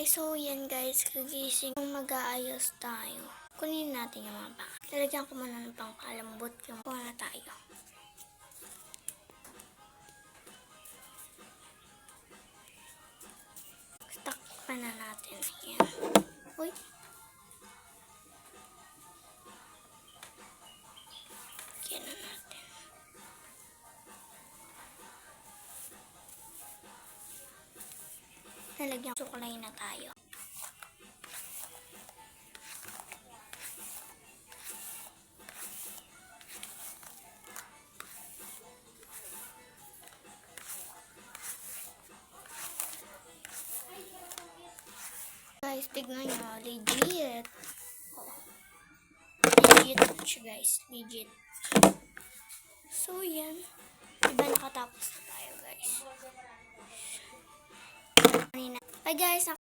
Guys, so yan guys, kagising mag-aayos tayo. Kunin natin yung mga pang. Lalagyan ko muna ng pangkalambot yung kuha na tayo. Takpan na natin. Yan. Uy. Yan na natin. Lalagyan suklay na tayo. Guys, tignan nyo. Legit. Oh. Legit siya guys. Legit. So, yan. Diba nakatapos na tayo guys. Bye guys.